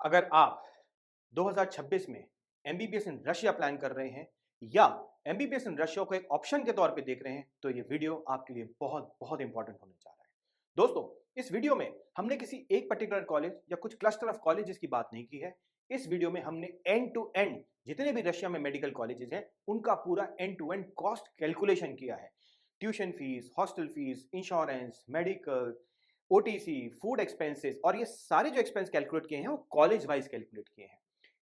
अगर आप 2026 में एमबीबीएस इन रशिया प्लान कर रहे हैं या एमबीबीएस इन रशिया को एक ऑप्शन के तौर पे देख रहे हैं तो ये वीडियो आपके लिए बहुत बहुत इंपॉर्टेंट होने जा रहा है। दोस्तों, इस वीडियो में हमने किसी एक पर्टिकुलर कॉलेज या कुछ क्लस्टर ऑफ कॉलेजेस की बात नहीं की है। इस वीडियो में हमने एंड टू एंड जितने भी रशिया में मेडिकल कॉलेजेस हैं उनका पूरा end to end cost calculation किया है। Tuition fees, hostel fees, insurance, medical, OTC, food expenses और ये सारे जो एक्सपेंस कैलकुलेट किए हैं वो कॉलेज वाइज कैलकुलेट किए हैं।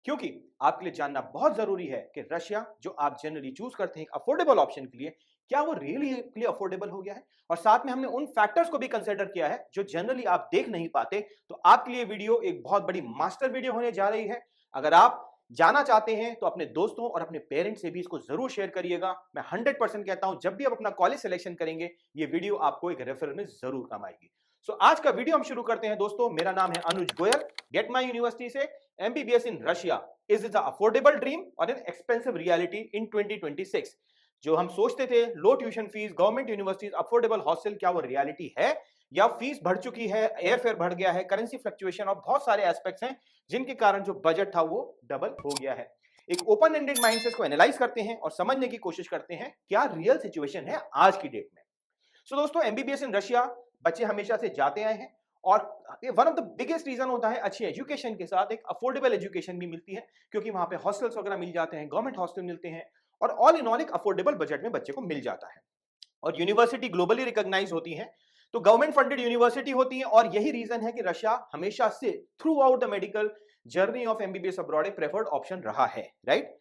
क्योंकि आपके लिए जानना बहुत जरूरी है कि रशिया जो आप जनरली चूज करते हैं एक अफोर्डेबल ऑप्शन के लिए, क्या वो रियली के लिए अफोर्डेबल हो गया है। और साथ में हमने उन फैक्टर्स को भी कंसीडर किया है जो जनरली आप देख नहीं पाते। तो आपके लिए वीडियो एक बहुत बड़ी मास्टर वीडियो होने जा रही है। अगर आप जाना चाहते हैं तो अपने दोस्तों और अपने पेरेंट्स से भी इसको जरूर शेयर करिएगा। मैं 100% कहता हूं जब भी आप अपना कॉलेज सिलेक्शन करेंगे ये वीडियो आपको एक रेफरल में जरूर काम आएगी। सो आज का वीडियो हम शुरू करते हैं। दोस्तों, मेरा नाम है अनुज गोयल, गेट माई यूनिवर्सिटी से। MBBS in Russia, is it a affordable dream और एन एक्सपेंसिव रियलिटी इन 2026? जो हम सोचते थे लो tuition fees, government universities, affordable hostel, क्या वो रियलिटी है या फीस बढ़ चुकी है, एयर फेयर बढ़ गया है, करेंसी फ्लक्चुएशन और बहुत सारे एस्पेक्ट्स हैं जिनके कारण जो बजट था वो डबल हो गया है। एक ओपन एंडेड माइंडसेट को एनालाइज करते हैं और समझने की कोशिश करते हैं क्या रियल सिचुएशन है आज की डेट में। सो दोस्तों, एमबीबीएस इन रशिया बच्चे हमेशा से जाते आए हैं और one of the biggest reason होता है अच्छी एजुकेशन के साथ एक अफोर्डेबल एजुकेशन भी मिलती है, क्योंकि वहां पे हॉस्टल्स वगैरह मिल जाते हैं, गवर्नमेंट हॉस्टल मिलते हैं और ऑल इन ऑल एक अफोर्डेबल बजट में बच्चे को मिल जाता है। और यूनिवर्सिटी ग्लोबली रिकॉग्नाइज होती है, तो गवर्नमेंट फंडेड यूनिवर्सिटी होती है। और यही रीजन है कि रशिया हमेशा से through out the medical journey of MBBS abroad एक प्रेफर्ड ऑप्शन रहा है, राइट।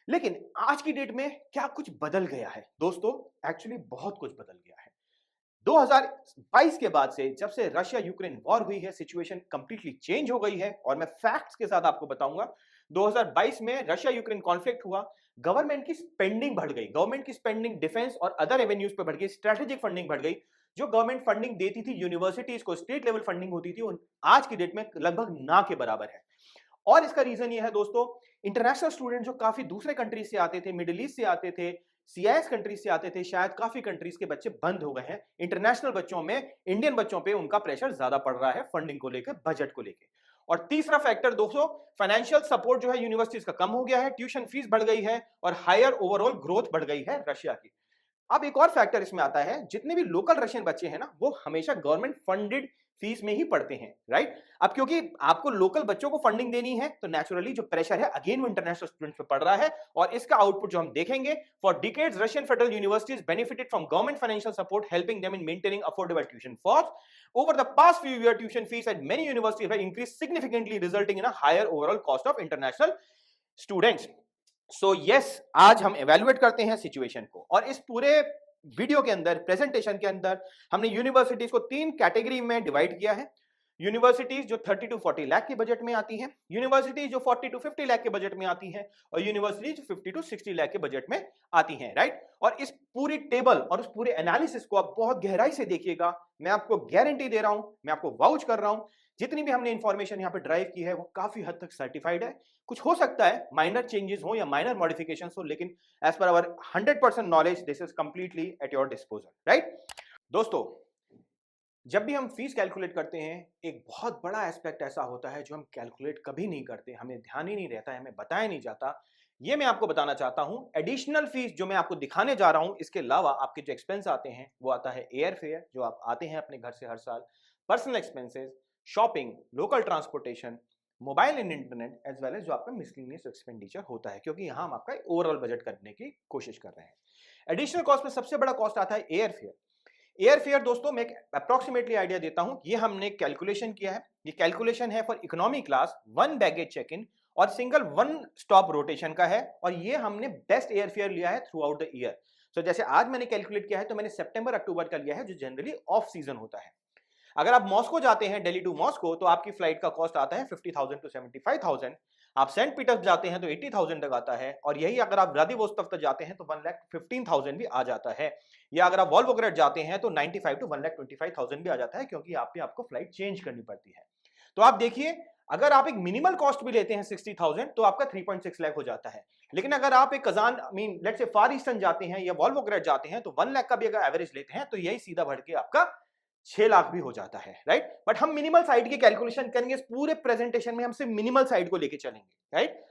लेकिन आज की डेट में क्या कुछ बदल गया है दोस्तों? एक्चुअली बहुत कुछ बदल गया है। 2022 के बाद से, जब से रशिया यूक्रेन वॉर हुई है, सिचुएशन कंप्लीटली चेंज हो गई है और मैं फैक्ट्स के साथ आपको बताऊंगा। 2022 में रशिया यूक्रेन कॉन्फ्लिक्ट हुआ, गवर्नमेंट की स्पेंडिंग बढ़ गई, गवर्नमेंट की स्पेंडिंग डिफेंस और अदर रेवेन्यूज पे बढ़ गई, स्ट्रेटेजिक फंडिंग बढ़ गई। जो गवर्नमेंट फंडिंग देती थी यूनिवर्सिटीज को, स्टेट लेवल फंडिंग होती थी, आज की डेट में लगभग ना के बराबर है। और इसका रीजन ये है दोस्तों, इंटरनेशनल स्टूडेंट जो काफी दूसरे कंट्रीज से आते थे, मिडिल ईस्ट से आते थे, सीआईएस कंट्रीज से आते थे, शायद काफी कंट्रीज के बच्चे बंद हो गए हैं। इंटरनेशनल बच्चों में, इंडियन बच्चों पे उनका प्रेशर ज्यादा पड़ रहा है फंडिंग को लेकर, बजट को लेकर। और तीसरा फैक्टर दोस्तों, फाइनेंशियल सपोर्ट जो है यूनिवर्सिटीज का कम हो गया है, ट्यूशन फीस बढ़ गई है और हायर ओवरऑल ग्रोथ बढ़ गई है रशिया की। अब एक और फैक्टर इसमें आता है, जितने भी लोकल रशियन बच्चे हैं ना, वो हमेशा गवर्नमेंट फंडेड फीस में ही पढ़ते हैं, राइट। अब क्योंकि आपको लोकल बच्चों को फंडिंग देनी है तो नेचुरली जो प्रेशर है अगेन वो इंटरनेशनल स्टूडेंट्स पे पड़ रहा है। और इसका आउटपुट जो हम देखेंगे, for decades Russian federal universities benefited from government financial support helping them in maintaining affordable tuition for over the past few years. Tuition fees at many universities have increased significantly, resulting in a higher overall cost of international students. So yes, आज हम evaluate करते हैं situation को। और इस पूरे video के अंदर, प्रेजेंटेशन के अंदर, हमने यूनिवर्सिटीज को 3 कैटेगरी में डिवाइड किया है। यूनिवर्सिटीज जो 30 टू 40 लाख के बजट में आती हैं, यूनिवर्सिटीज जो 40 टू 50 लाख के बजट में आती हैं और यूनिवर्सिटीज 50 टू 60 लाख के बजट में आती हैं, राइट। और इस पूरी टेबल और उस पूरे एनालिसिस को आप बहुत गहराई से देखिएगा। मैं आपको गारंटी दे रहा हूं, मैं आपको वाउच कर रहा हूं, जितनी भी हमने इंफॉर्मेशन यहाँ पे ड्राइव की है वो काफी हद तक सर्टिफाइड है। कुछ हो सकता है माइनर चेंजेस हो या माइनर मॉडिफिकेशंस हो, लेकिन as per our 100% knowledge this is completely at your disposal, right. दोस्तों, जब भी हम फीस कैलकुलेट करते हैं, एक बहुत बड़ा एस्पेक्ट ऐसा होता है जो हम कैलकुलेट कभी नहीं करते, हमें ध्यान ही नहीं रहता है, हमें बताया नहीं जाता। ये मैं आपको बताना चाहता हूं। एडिशनल फीस जो मैं आपको दिखाने जा रहा हूं, इसके अलावा आपके जो एक्सपेंस आते हैं वो आता है एयर फेयर जो आप आते हैं अपने घर से हर साल, personal expenses, shopping, local transportation, mobile and internet, as well as जो आपका मिसलेनियस एक्सपेंडिचर होता है, क्योंकि यहाँ हम आपका ओवरऑल बजट करने की कोशिश कर रहे हैं। एडिशनल कॉस्ट में सबसे बड़ा कॉस्ट आता है एयर फेयर। एयर फेयर दोस्तों, मैं एक अप्रोक्सीमेटली आइडिया देता हूं। ये हमने कैलकुलेशन किया है, ये कैलकुलेशन है for economy class, 1 baggage check in और सिंगल 1 स्टॉप रोटेशन का है। और ये हमने बेस्ट एयर फेयर लिया है थ्रू आउट द ईयर। सो जैसे आज मैंने कैलकुलेट किया है तो मैंने सितंबर अक्टूबर का लिया है, जो जनरली ऑफ सीजन होता है। अगर आप मॉस्को जाते हैं, दिल्ली टू मॉस्को, तो आपकी फ्लाइट का कॉस्ट आता है 50,000 टू 75,000। आप सेंट पीटर्स जाते हैं तो 80,000 तक आता है। और यही अगर आप व्लादिवोस्तोक तक जाते हैं तो 1,15,000 भी आ जाता है। या अगर आप वोल्गोग्राड जाते हैं तो 95 टू 1,25,000 भी आ जाता है, क्योंकि आप पे आपको फ्लाइट चेंज करनी पड़ती है। तो आप देखिए, अगर आप एक मिनिमल कॉस्ट भी लेते हैं 60,000 तो आपका 3.6 लाख हो जाता है। लेकिन अगर आप एक Kazan let's say far eastern जाते हैं या वोल्गोग्राड जाते हैं तो 1 लाख का भी अगर एवरेज लेते हैं तो यही सीधा बढ़ के आपका 6 लाख भी हो जाता है, राइट। बट हम मिनिमल साइड की कैलकुलेशन करेंगे, इस पूरे प्रेजेंटेशन में हम सिर्फ मिनिमल साइड को लेके चलेंगे, राइट।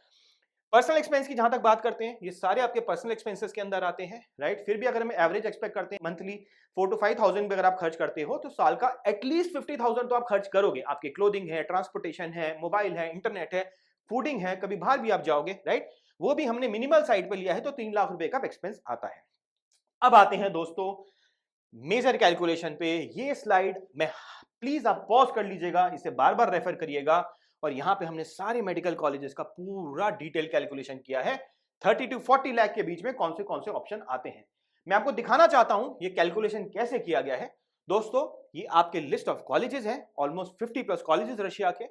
पर्सनल एक्सपेंस की जहां तक बात करते हैं, ये सारे आपके पर्सनल एक्सपेंसेस के अंदर आते हैं, राइट। फिर भी अगर हम एवरेज एक्सपेक्ट करते हैं मंथली 4 to 5,000 भी अगर आप खर्च करते हो तो साल का एटलीस्ट 50,000 तो आप खर्च करोगे। आपकी क्लोथिंग है, ट्रांसपोर्टेशन है, मोबाइल है, इंटरनेट है, फूडिंग है, कभी बाहर भी आप जाओगे, राइट। वो भी हमने मिनिमल साइड पे लिया है तो 3 लाख रुपए का एक्सपेंस आता है। अब आते हैं दोस्तों मेजर कैलकुलेशन पे। ये स्लाइड मैं प्लीज आप पॉज कर लीजिएगा, इसे बार बार रेफर करिएगा। और यहां पे हमने सारे मेडिकल कॉलेजेस का पूरा डिटेल कैलकुलेशन किया है। 30 to 40 लाख के बीच में कौन से ऑप्शन आते हैं, मैं आपको दिखाना चाहता हूं ये कैलकुलेशन कैसे किया गया है। दोस्तों ये आपके लिस्ट ऑफ कॉलेजेस हैं, ऑलमोस्ट 50 प्लस कॉलेजेस रशिया के।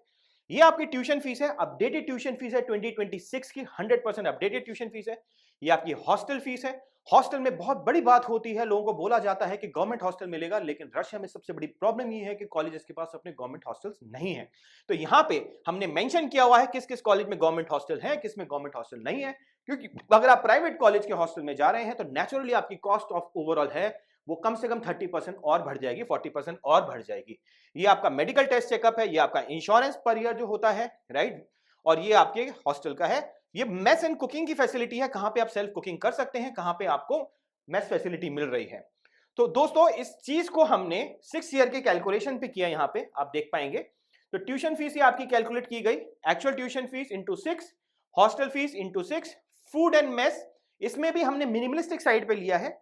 ये आपकी ट्यूशन फीस है, अपडेटेड ट्यूशन फीस है 2026 की, 100% अपडेटेड ट्यूशन फीस है। ये आपकी हॉस्टल फीस है। हॉस्टल में बहुत बड़ी बात होती है, लोगों को बोला जाता है कि गवर्नमेंट हॉस्टल मिलेगा, लेकिन रशिया में सबसे बड़ी प्रॉब्लम ये है कि कॉलेजेस के पास अपने गवर्नमेंट हॉस्टल्स नहीं है। तो यहां पे हमने मेंशन किया हुआ है किस किस कॉलेज में गवर्नमेंट हॉस्टल है, किस में गवर्नमेंट हॉस्टल नहीं है। क्योंकि अगर आप प्राइवेट कॉलेज के हॉस्टल में जा रहे हैं तो नेचुरली आपकी कॉस्ट ऑफ ओवरऑल है वो कम से कम 30% और बढ़ जाएगी, 40% और बढ़ जाएगी। ये आपका मेडिकल टेस्ट चेकअप है, ये आपका इंश्योरेंस पर ईयर जो होता है, राइट। और ये आपके हॉस्टल का है। ये मेस एंड कुकिंग की फैसिलिटी है, कहां पे आप सेल्फ कुकिंग कर सकते हैं, कहां पे आपको मेस फैसिलिटी मिल रही है। तो दोस्तों इस चीज को हमने 6 ईयर के कैलकुलेशन पे किया, यहां पे आप देख पाएंगे। तो ट्यूशन फीस ये आपकी कैलकुलेट की गई, actual tuition fees into 6, hostel fees into 6, food and mess इसमें भी हमने मिनिमलिस्टिक साइड पे लिया है।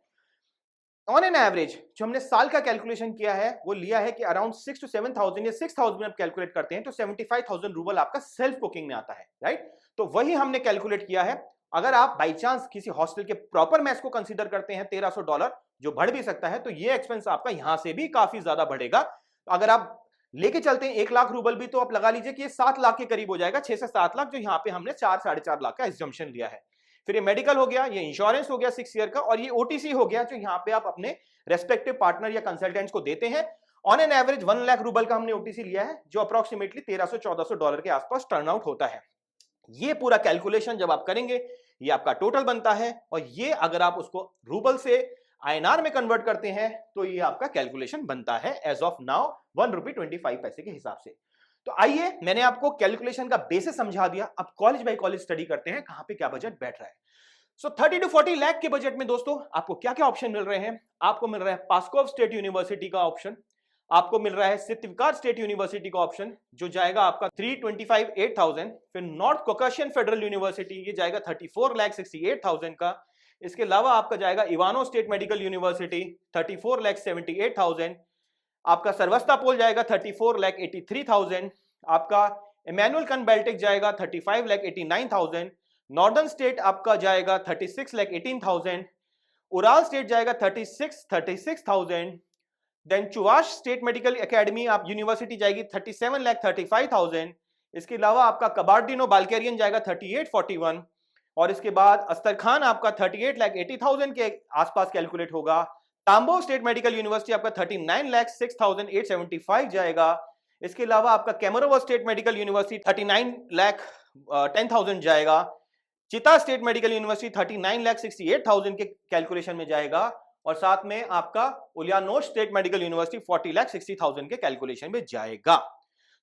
ऑन एन एवरेज जो हमने साल का कैलकुलेशन किया है वो लिया है कि अराउंड 6 to 7,000 या 6,000 में आप कैलकुलेट करते हैं तो 75,000 रूबल आपका सेल्फ कुकिंग में आता है, राइट। तो वही हमने कैलकुलेट किया है। अगर आप बाई चांस किसी हॉस्टल के प्रॉपर मैस को कंसीडर करते हैं $1,300 जो बढ़ भी सकता है, तो ये एक्सपेंस आपका यहां से भी काफी ज्यादा बढ़ेगा। अगर आप लेके चलते हैं 1 लाख रूबल भी तो आप लगा लीजिए कि ये 7 लाख के करीब हो जाएगा, 6 से 7 लाख, जो यहाँ पे हमने 4-4.5 लाख का एग्जम्पशन लिया है। फिर ये मेडिकल हो गया, ये इंश्योरेंस हो गया 6 ईयर का, और ये ओटीसी हो गया जो यहाँ पे आप अपने रेस्पेक्टिव पार्टनर या कंसल्टेंट्स को देते हैं। On an average 1 lakh rouble का हमने ओटीसी लिया है जो अप्रोक्सीमेटली $1,300-1,400 के आसपास टर्नआउट होता है। ये पूरा कैलकुलेशन जब आप करेंगे ये आपका टोटल बनता है, और ये अगर आप उसको रूबल से आईएनआर में कन्वर्ट करते हैं तो ये आपका कैलकुलेशन बनता है एज ऑफ नाउ ₹1.25 के हिसाब से। तो आइए मैंने आपको कैलकुलेशन का बेसिस समझा दिया, अब कॉलेज बाय कॉलेज स्टडी करते हैं कहां पे क्या बजट बैठ रहा है। सो 30 to 40 लाख के बजट में दोस्तों आपको क्या क्या ऑप्शन मिल रहे हैं। आपको मिल रहा है पास्कोव स्टेट यूनिवर्सिटी का ऑप्शन, आपको मिल रहा है सित्विकार स्टेट यूनिवर्सिटी का ऑप्शन जो जाएगा आपका 325,800। फिर नॉर्थ कोकाशियन फेडरल यूनिवर्सिटी ये जाएगा 34,68,000 का। इसके अलावा आपका जाएगा इवानो स्टेट मेडिकल यूनिवर्सिटी 34,78,000। आपका सर्वस्तापोल जाएगा 34,83,000। आपका इमैनुअल कनबेल्टिक जाएगा 35,89,000। नॉर्दर्न स्टेट आपका जाएगा 36,18,000। उराल स्टेट जाएगा 36,000। Then Chuvash state medical academy आप यूनिवर्सिटी जाएगी 37,35,000। इसके अलावा आपका कबार्डिनो बाल्केरियन जाएगा 38,41। और इसके बाद अस्तरखान आपका 38,80,000 के आसपास कैलकुलेट होगा। तांबो स्टेट मेडिकल यूनिवर्सिटी आपका 39,06,875 जाएगा। इसके अलावा आपका कैमरोवा स्टेट मेडिकल यूनिवर्सिटी 39,10,000 जाएगा। चिता स्टेट मेडिकल यूनिवर्सिटी 39,68,000 के कैलकुलेशन में जाएगा। और साथ में आपका उलियानोस स्टेट मेडिकल यूनिवर्सिटी 40,60,000 के कैलकुलेशन में जाएगा।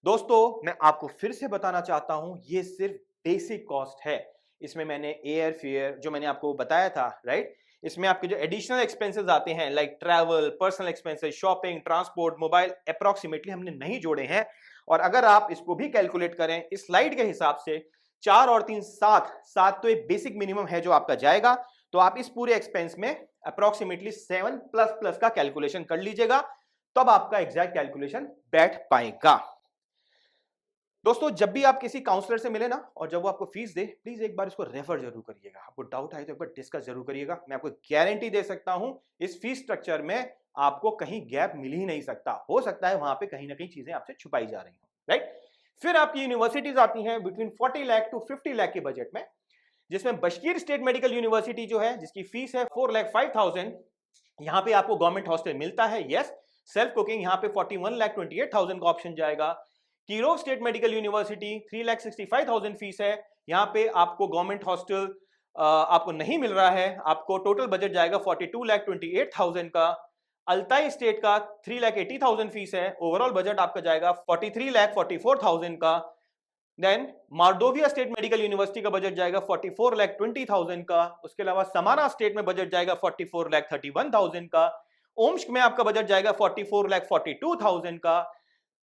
दोस्तों मैं आपको फिर से बताना चाहता हूं ये सिर्फ बेसिक कॉस्ट है, इसमें मैंने एयर फेयर जो मैंने आपको बताया था, राइट, इसमें आपके जो एडिशनल एक्सपेंसेस आते हैं like travel, personal expenses, shopping, transport, mobile, approximately हमने नहीं जोड़े हैं। और अगर आप इसको भी कैलकुलेट करें इस स्लाइड के हिसाब से 4 और 3 7 तो एक बेसिक मिनिमम है जो आपका जाएगा। तो आप इस पूरे एक्सपेंस में अप्रोक्सीमेटली 7 प्लस का कैलकुलेशन कर लीजिएगा, तब आपका एग्जैक्ट कैलकुलेशन बैठ पाएगा। दोस्तों जब भी आप किसी काउंसलर से मिले ना और जब वो आपको फीस दे, प्लीज एक बार इसको रेफर जरूर करिएगा। आपको डाउट आए तो एक बार डिस्कस जरूर करिएगा। मैं आपको गारंटी दे सकता हूं इस फीस स्ट्रक्चर में आपको कहीं गैप मिल ही नहीं सकता। हो सकता है वहां पे कहीं ना कहीं चीजें आपसे छुपाई जा रही हो, राइट। फिर आपकी यूनिवर्सिटीज आती हैं बिटवीन 40 लाख टू 50 लाख के बजट में, जिसमें बशकीर स्टेट मेडिकल यूनिवर्सिटी जो है जिसकी फीस है 4,05,000। यहां पे आपको गवर्नमेंट हॉस्टल मिलता है, यस। सेल्फ कुकिंग यहां पे 41,28,000 का ऑप्शन जाएगा। कीरोव स्टेट मेडिकल यूनिवर्सिटी 3,65,000 फीस है, यहां पे आपको गवर्नमेंट हॉस्टल आपको नहीं मिल रहा है। आपको टोटल बजट जाएगा 42,28,000 का। अल्ताई स्टेट का 3,80,000 फीस है, ओवरऑल बजट आपका जाएगा 43,44,000 का। देन मार्डोविया स्टेट मेडिकल यूनिवर्सिटी का बजट जाएगा 44,20,000 का। उसके अलावा समारा स्टेट में बजट जाएगा 44,31,000 का। ओम्स्क में आपका बजट जाएगा 44,42,000 का।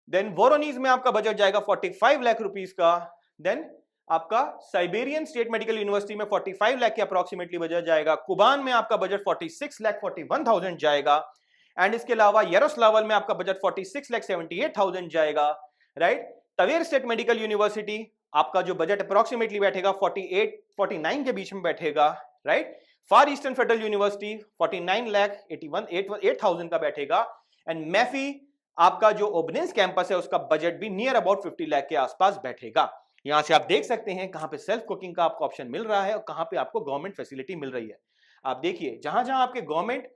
देन वोरोनीज में आपका बजट जाएगा 45 लाख रुपीस का। देन आपका साइबेरियन स्टेट मेडिकल यूनिवर्सिटी में 45 लाख के अप्रोक्सीमेटली बजट जाएगा। कुबान में आपका बजट 46,41,000 जाएगा। एंड इसके अलावा यारोस्लावल में आपका बजट 46,78,000 जाएगा, right. Tver state medical university आपका जो बजट अप्रोक्सीमेटली बैठेगा 48-49 के बीच में बैठेगा, राइट। फार ईस्टर्न फेडरल यूनिवर्सिटी 49,81,000 का बैठेगा। एंड मैफी आपका जो ओबनेंस कैंपस है उसका बजट भी नियर अबाउट 50 लाख के आसपास बैठेगा। यहां से आप देख सकते हैं कहां पे सेल्फ कुकिंग का आपको ऑप्शन मिल रहा है और कहां पे आपको गवर्नमेंट फैसिलिटी मिल रही है। आप देखिए जहां जहां आपके गवर्नमेंट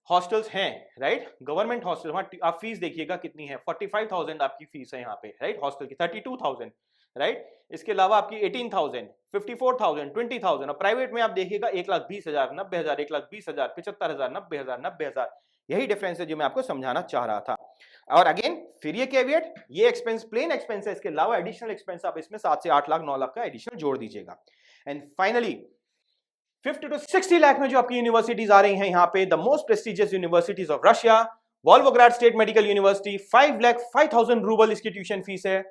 हॉस्टल्स हैं, राइट, गवर्नमेंट हॉस्टल, वहां आप फीस देखिएगा कितनी है, 45,000 आपकी फीस है यहाँ पे, राइट, हॉस्टल की 32,000, राइट। इसके अलावा आपकी 18,000, 54,000, 20,000। और प्राइवेट में आप देखिएगा 1,20,000, 90,000, 1,20,000, 75,000, 90,000, 90,000। यही डिफरेंस है जो मैं आपको समझाना चाह रहा था। और अगेन फिर ये कैविएट, ये एक्सपेंस प्लेन एक्सपेंस है, इसके अलावा एडिशनल एक्सपेंस आप इसमें 7 से 8 लाख 9 लाख का एडिशनल जोड़ दीजिएगा। एंड फाइनली 50 to 60 लाख में जो आपकी यूनिवर्सिटीज आ रही हैं यहाँ पे, the most prestigious universities of Russia, Volgograd state medical university 5,05,000 rouble इसकी ट्यूशन फीस है।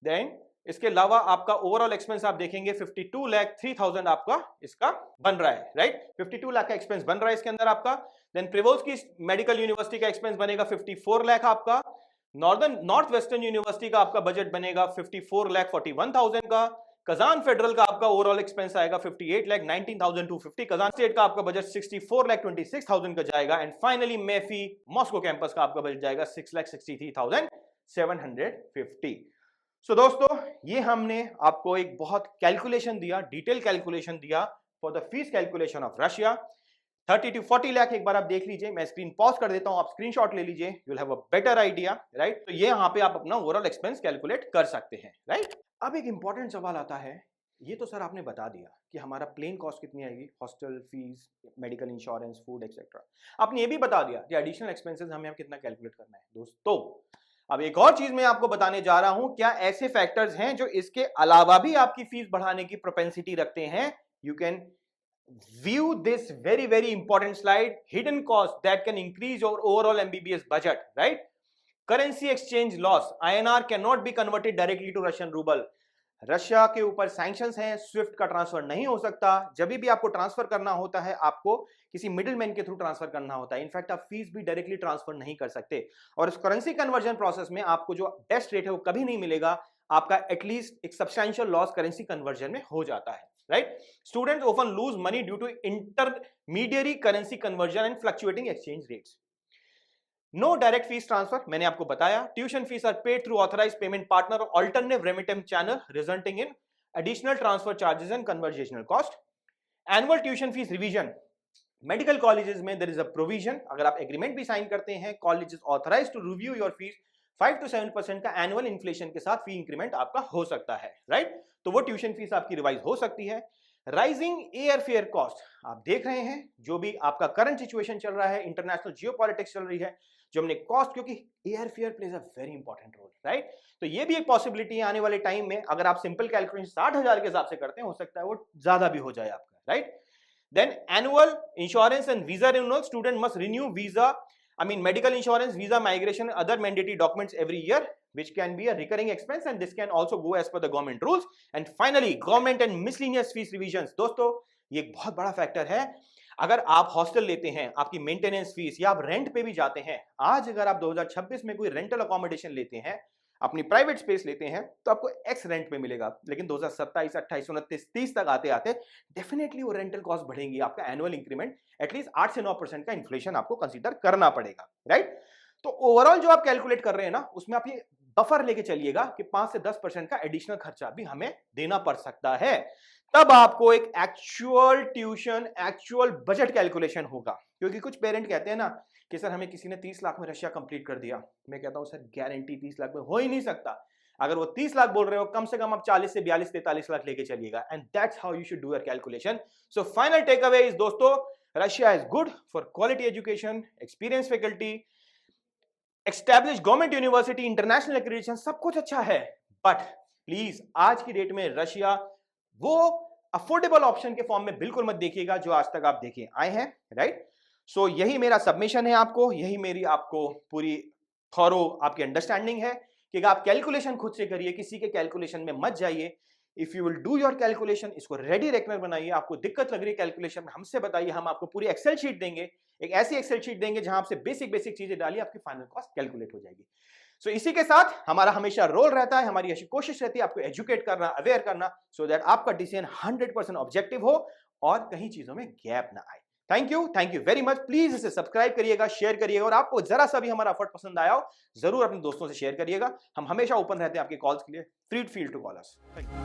देन इसके अलावा आपका ओवरऑल एक्सपेंस आप देखेंगे 52,03,000 आपका इसका बन रहा है, राइट। 52 लाख का एक्सपेंस बन रहा है इसके अंदर आपका। देन प्रिवोल्स्की मेडिकल यूनिवर्सिटी का एक्सपेंस बनेगा 54 लाख आपका। नॉर्थ वेस्टर्न यूनिवर्सिटी का आपका बजट बनेगा 54,41,000 का। कजान फेडरल का आपका ओवरऑल एक्सपेंस आएगा 58,19,250। कजान स्टेट का आपका बजट 64,26,000 का जाएगा। एंड फाइनली मैफी मॉस्को कैंपस का आपका बजट जाएगा 6,63,750। सो दोस्तों ये हमने आपको एक बहुत कैलकुलेशन दिया, डिटेल कैलकुलेशन दिया for the fees calculation of Russia. 30 to 40 lakh एक बार आप देख लीजिए, मैं स्क्रीन पॉज कर देता हूं, आप स्क्रीनशॉट ले लीजिए, you will have a better idea, right. तो ये यहां पे आप अपना ओवरऑल एक्सपेंस कैलकुलेट कर सकते हैं, राइट। अब एक इंपॉर्टेंट सवाल आता है, ये तो सर आपने बता दिया कि हमारा प्लेन कॉस्ट कितनी आएगी, hostel fees, medical insurance, food etcetera. आपने ये भी बता दिया कि एडिशनल एक्सपेंसेस हमें अब कितना कैलकुलेट करना है। दोस्तों अब एक और चीज मैं आपको बताने जा रहा हूं, क्या ऐसे फैक्टर्स हैं जो इसके अलावा भी आपकी फीस बढ़ाने की प्रोपेंसिटी रखते हैं। You can view this very important slide, hidden cost that can increase your overall MBBS budget, right? Currency exchange loss, INR cannot be converted directly to Russian ruble. Russia के ऊपर sanctions हैं, Swift का transfer नहीं हो सकता। जब भी आपको ट्रांसफर करना होता है आपको किसी मिडिलमैन के थ्रू ट्रांसफर करना होता है। इनफैक्ट आप फीस भी डायरेक्टली ट्रांसफर नहीं कर सकते। और इस करेंसी कन्वर्जन प्रोसेस में आपको जो बेस्ट रेट है वो कभी नहीं मिलेगा, आपका एटलीस्ट एक सब्सटैंशियल लॉस करेंसी कन्वर्जन में हो जाता है, right. Students often lose money due to intermediary currency conversion and fluctuating exchange rates. No direct fees transfer, मैंने आपको बताया। Tuition fees are paid through authorised payment partner और alternative remittance channel, resulting in additional transfer charges and conversational cost. Annual tuition fees revision, medical colleges में there is a provision, अगर आप agreement भी sign करते हैं, colleges authorised to review your fees 5 to 7% का annual inflation के साथ फी increment आपका हो सकता है, राइट। तो वो ट्यूशन फीस आपकी रिवाइज हो सकती है। राइजिंग एयर फेयर कॉस्ट, आप देख रहे हैं जो भी आपका करंट सिचुएशन चल रहा है, इंटरनेशनल जियोपॉलिटिक्स चल रही है, जो हमने कॉस्ट, क्योंकि air fare plays a very important role, right. तो ये भी एक पॉसिबिलिटी है आने वाले टाइम में, अगर आप सिंपल कैलकुलेशन 60,000 के हिसाब से करते हैं, हो सकता है वो ज्यादा भी हो जाए आपका, right. Then annual insurance and visa renewal, student must renew visa, medical insurance, visa, migration and other mandatory documents every year, which can be a recurring expense and this can also go as per the government rules. And finally government and miscellaneous fees revisions। दोस्तों ये एक बहुत बड़ा factor है। अगर आप hostel लेते हैं, आपकी मेंटेनेंस फीस, या आप रेंट पे भी जाते हैं, आज अगर आप 2026 में कोई रेंटल अकोमोडेशन लेते हैं, अपनी प्राइवेट स्पेस लेते हैं, तो आपको एक्स रेंट पे मिलेगा। लेकिन 2027, 28, 29, 30 तक आते आते डेफिनेटली वो रेंटल कॉस्ट बढ़ेंगी। आपका एनुअल इंक्रीमेंट एटलीस्ट 8 से 9% का इन्फ्लेशन आपको कंसीडर करना पड़ेगा, राइट। तो ओवरऑल जो आप कैलकुलेट कर रहे हैं ना, उसमें आप ये बफर लेके चलिएगा कि 5 से 10% का एडिशनल खर्चा भी हमें देना पड़ सकता है। तब आपको एक actual tuition, actual budget calculation होगा। क्योंकि कुछ पेरेंट कहते हैं ना कि सर हमें किसी ने 30 लाख में रशिया कंप्लीट कर दिया। मैं कहता हूं सर गारंटी 30 लाख में हो ही नहीं सकता। अगर वो 30 लाख बोल रहे हो, कम से कम आप 40 से 42, 43 लाख लेके चलिएगा। And that's how you should do your calculation. So final take away is दोस्तों, Russia is good for quality education, experience faculty, establish government university, international accreditation, सब कुछ अच्छा है। बट प्लीज आज की डेट में रशिया वो अफोर्डेबल ऑप्शन के फॉर्म में बिल्कुल मत देखिएगा जो आज तक आप देखे आए हैं, राइट। सो यही मेरा सबमिशन है आपको, यही मेरी आपको पूरी थॉरो आपकी अंडरस्टैंडिंग है कि आप कैलकुलेशन खुद से करिए, किसी के कैलकुलेशन में मत जाइए। If you will do your calculation, इसको रेडी रेकनर बनाइए। आपको दिक्कत लग रही है कैलकुलेशन में, हमसे बताइए, हम आपको पूरी एक्सेल शीट देंगे, एक ऐसी एक्सेल शीट देंगे जहां आपसे बेसिक बेसिक चीजें डालिए, आपकी फाइनल कॉस्ट कैलकुलेट हो जाएगी। सो इसी के साथ हमारा हमेशा रोल रहता है, हमारी ऐसी कोशिश रहती है आपको एजुकेट करना, अवेयर करना, सो दैट आपका डिसीजन 100% ऑब्जेक्टिव हो और कहीं चीजों में गैप ना आए। Thank you very much. Please इसे सब्सक्राइब करिएगा, शेयर करिएगा, और आपको जरा सा भी हमारा एफर्ट पसंद आया हो जरूर अपने दोस्तों से शेयर करिएगा। हम हमेशा ओपन रहते हैं आपके कॉल्स के लिए, free feel to call us. Thank you.